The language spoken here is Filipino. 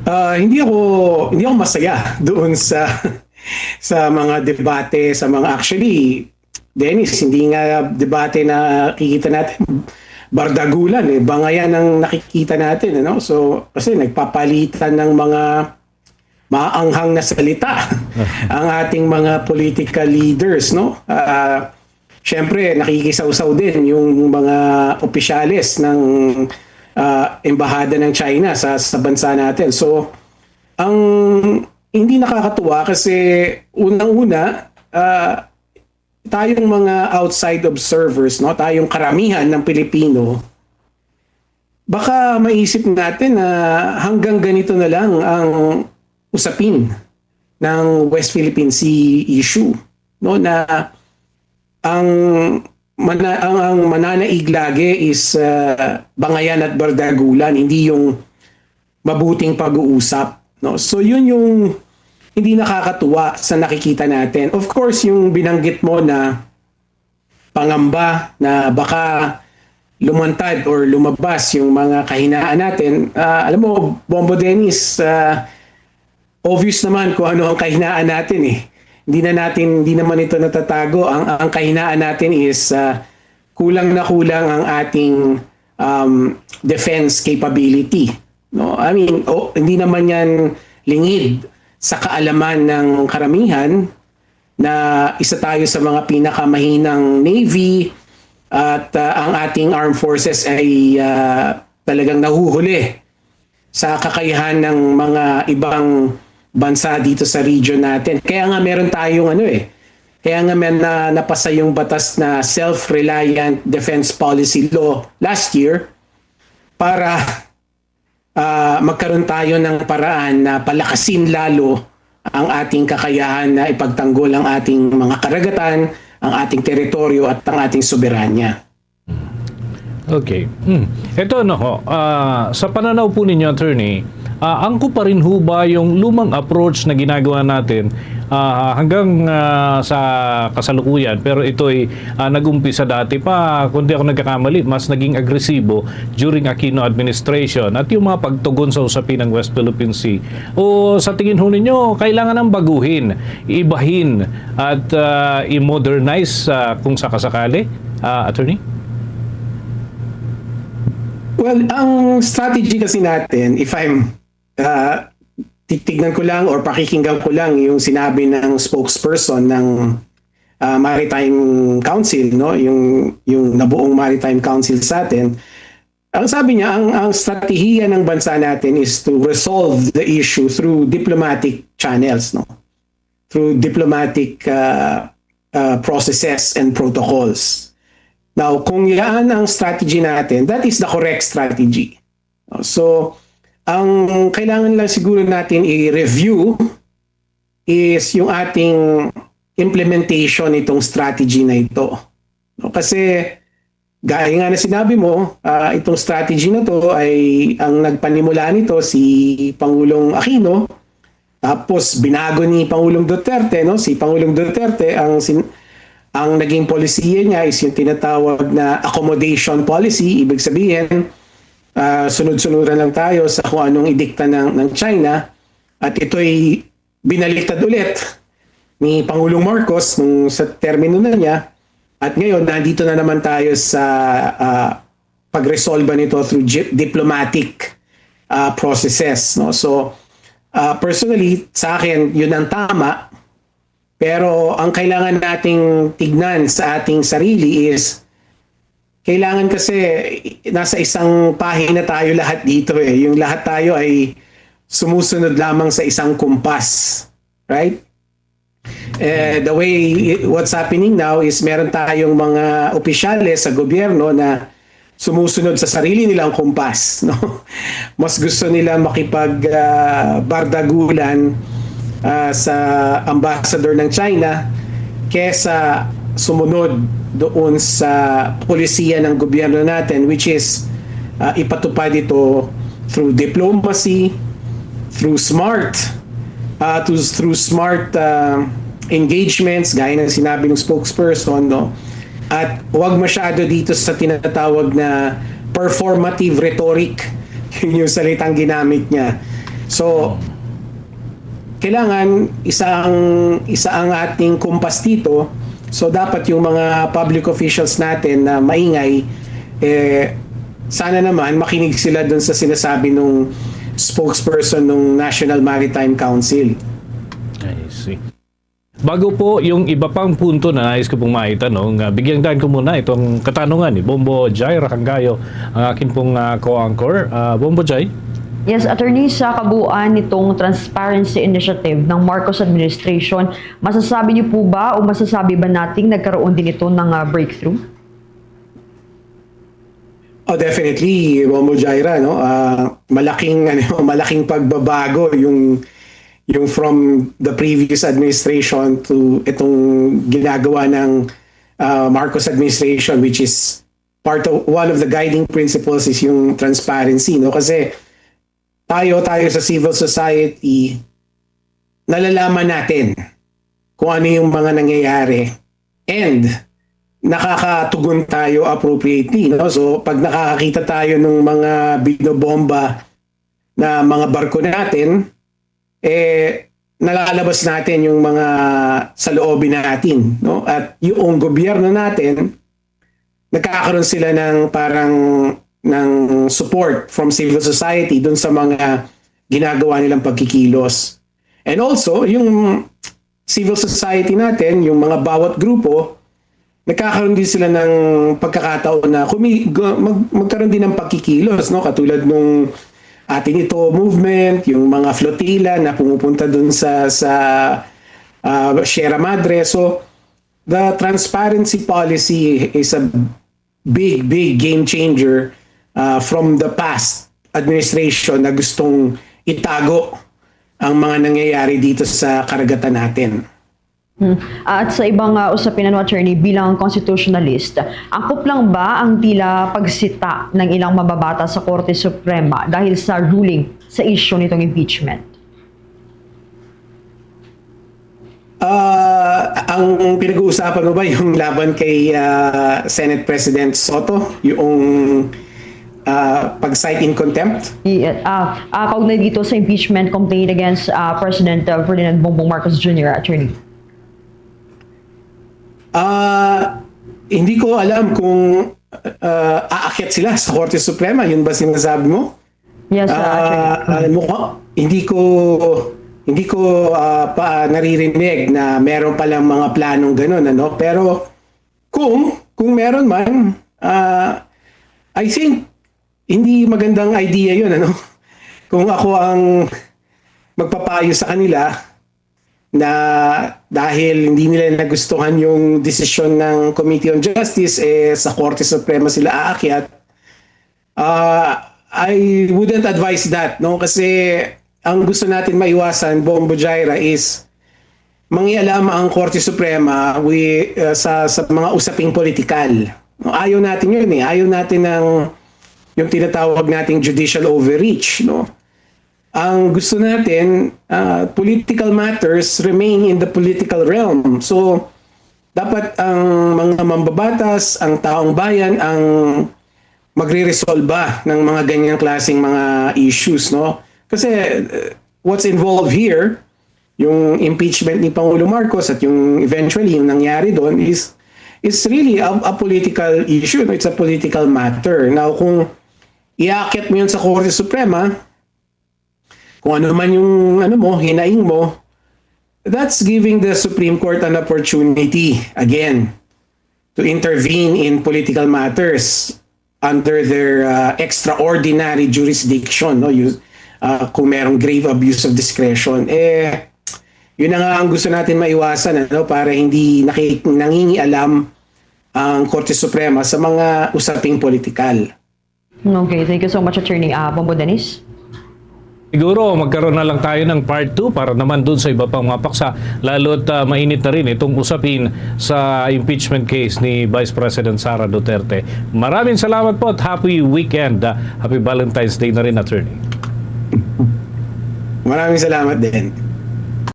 Hindi ako masaya doon sa sa mga debate, sa mga actually Dennis, hindi nga debate na nakikita natin bardagulan bangayan ang nakikita natin ano. So kasi nagpapalitan ng mga maanghang na salita ang ating mga political leaders no. Syempre nakikisawsaw din yung mga opisyales ng embahada ng China sa bansa natin. So ang hindi nakakatuwa kasi unang-una tayong mga outside observers, no, tayong karamihan ng Pilipino, baka maisip natin na hanggang ganito na lang ang usapin ng West Philippine Sea issue, no, na ang ang mananaig lagi is bangayan at bardagulan, hindi yung mabuting pag-uusap, no. So yun yung hindi nakakatuwa sa nakikita natin. Of course, yung binanggit mo na pangamba na baka lumantad or lumabas yung mga kahinaan natin. Alam mo, Bombo Dennis, obvious naman kung ano ang kahinaan natin eh. Hindi naman ito natatago. Ang kahinaan natin is kulang na kulang ang ating defense capability. No? I mean, hindi naman yan lingid sa kaalaman ng karamihan na isa tayo sa mga pinakamahinang Navy at ang ating armed forces ay talagang nahuhuli sa kakayahan ng mga ibang bansa dito sa region natin. Kaya nga meron tayong kaya nga napasa yung batas na Self-Reliant Defense Policy Law last year para magkaroon tayo ng paraan na palakasin lalo ang ating kakayahan na ipagtanggol ang ating mga karagatan, ang ating teritoryo at ang ating soberanya. Okay. Ito sa pananaw po ninyo, Attorney, angko pa rin ho ba yung lumang approach na ginagawa natin hanggang sa kasalukuyan, pero ito'y nag-umpisa dati pa, kung di ako nagkakamali, mas naging agresibo during Aquino administration at yung mga pagtugon sa usapin ng West Philippine Sea. O sa tingin ho ninyo, kailangan ng baguhin, ibahin at i-modernize kung sakasakali, Attorney? Well, ang strategy kasi natin, if I'm titignan ko lang or pakikinggan ko lang yung sinabi ng spokesperson ng Maritime Council, no, yung nabuong Maritime Council sa atin. Ang sabi niya, ang strategiya ng bansa natin is to resolve the issue through diplomatic channels, no, through diplomatic processes and protocols. Now, kung yan ang strategy natin, that is the correct strategy. So, ang kailangan lang siguro natin i-review is yung ating implementation nitong strategy na ito. Kasi, gaya nga na sinabi mo, itong strategy na to ay ang nagpanimula nito si Pangulong Aquino, tapos binago ni Pangulong Duterte, no? Si Pangulong Duterte ang naging polisiya niya is yung tinatawag na accommodation policy. Ibig sabihin, sunod-sunuran lang tayo sa kung anong idikta ng China. At ito'y binaliktad ulit ni Pangulong Marcos sa termino na niya. At ngayon, nandito na naman tayo sa pag-resolve nito through diplomatic processes. No? So, personally, sa akin, yun ang tama. Pero ang kailangan nating tignan sa ating sarili is kailangan kasi nasa isang pahina tayo lahat dito eh. Yung lahat tayo ay sumusunod lamang sa isang kumpas. Right? The way what's happening now is meron tayong mga opisyales sa gobyerno na sumusunod sa sarili nilang kumpas. No? Mas gusto nila makipag-bardagulan sa ambassador ng China kesa sumunod doon sa polisiya ng gobyerno natin, which is ipatupad ito through diplomacy, through smart engagements, gaya ng sinabi ng spokesperson, no? At huwag masyado dito sa tinatawag na performative rhetoric, yun yung salitang ginamit niya. So, kailangan isa ang ating kumpas dito. So dapat yung mga public officials natin na maingay, sana naman makinig sila dun sa sinasabi nung spokesperson ng National Maritime Council. I see. Bago po yung iba pang punto na nais ko pong maitanong, bigyang daan ko muna itong katanungan ni Bombo Jai Racangayo, ang akin pong co-anchor. Bombo Jai? Yes, attorney, sa kabuuan nitong Transparency Initiative ng Marcos Administration, masasabi niyo po ba o masasabi ba nating nagkaroon din ito ng breakthrough? Oh, definitely, Bombo Jaira, no? Malaking pagbabago yung from the previous administration to itong ginagawa ng Marcos administration, which is one of the guiding principles is yung transparency, no? Kasi tayo sa civil society, nalalaman natin kung ano yung mga nangyayari and nakakatugon tayo appropriately, no? So pag nakakakita tayo ng mga binobomba na mga barko natin, nalalabas natin yung mga saloobin natin, no? At yung gobyerno natin, nagkakaroon sila ng parang ng support from civil society dun sa mga ginagawa nilang pagkikilos. And also, yung civil society natin, yung mga bawat grupo, nagkakaroon din sila ng pagkakataon na magkaroon din ng pagkikilos, no? Katulad nung ating ito movement, yung mga flotilla na pumupunta dun sa Sierra Madre. So, the transparency policy is a big game changer from the past administration na gustong itago ang mga nangyayari dito sa karagatan natin. At sa ibang usapin, attorney, bilang constitutionalist, angkop lang ba ang tila pagsita ng ilang mababata sa Korte Suprema dahil sa ruling sa issue nitong impeachment? Ang pinag-uusapan mo ba yung laban kay Senate President Soto? Yung pag-cite in contempt? Kaugnay dito sa impeachment complaint against President Ferdinand Bongbong Marcos Jr., attorney. Hindi ko alam kung aakyat sila sa Korte Suprema. Yun ba sinasabi mo? Yes, attorney. Hindi ko pa naririnig na meron palang mga planong ganun, ano? Pero kung meron man, I think hindi magandang idea yun, ano? Kung ako ang magpapayo sa kanila na dahil hindi nila nagustuhan yung desisyon ng Committee on Justice, sa Korte Suprema sila aakyat, I wouldn't advise that, no? Kasi ang gusto natin maiwasan, Bombo Jaira, is mangialam ang Korte Suprema sa mga usaping politikal. Ayaw natin yun, eh. Ayaw natin ng yung tinatawag nating judicial overreach, no? Ang gusto natin, political matters remain in the political realm. So, dapat ang mga mambabatas, ang taong bayan, ang magre-resolba ng mga ganyang klaseng mga issues, no? Kasi what's involved here, yung impeachment ni Pangulo Marcos at yung eventually yung nangyari doon is really a political issue. It's a political matter. Now, kung iaakit mo yun sa Korte Suprema, kung ano man yung hinaing mo, that's giving the Supreme Court an opportunity again to intervene in political matters under their extraordinary jurisdiction, no? Kung merong grave abuse of discretion, yun na nga ang gusto natin maiwasan, ano, para hindi nangingialam ang Korte Suprema sa mga usaping politikal. Okay, thank you so much, Attorney Bombo Dennis. Siguro magkaroon na lang tayo ng part 2 para naman dun sa iba pang mga paksa, lalo't mainit na rin itong usapin sa impeachment case ni Vice President Sara Duterte. Maraming salamat po at happy weekend. Happy Valentine's Day na rin, Attorney. Maraming salamat din.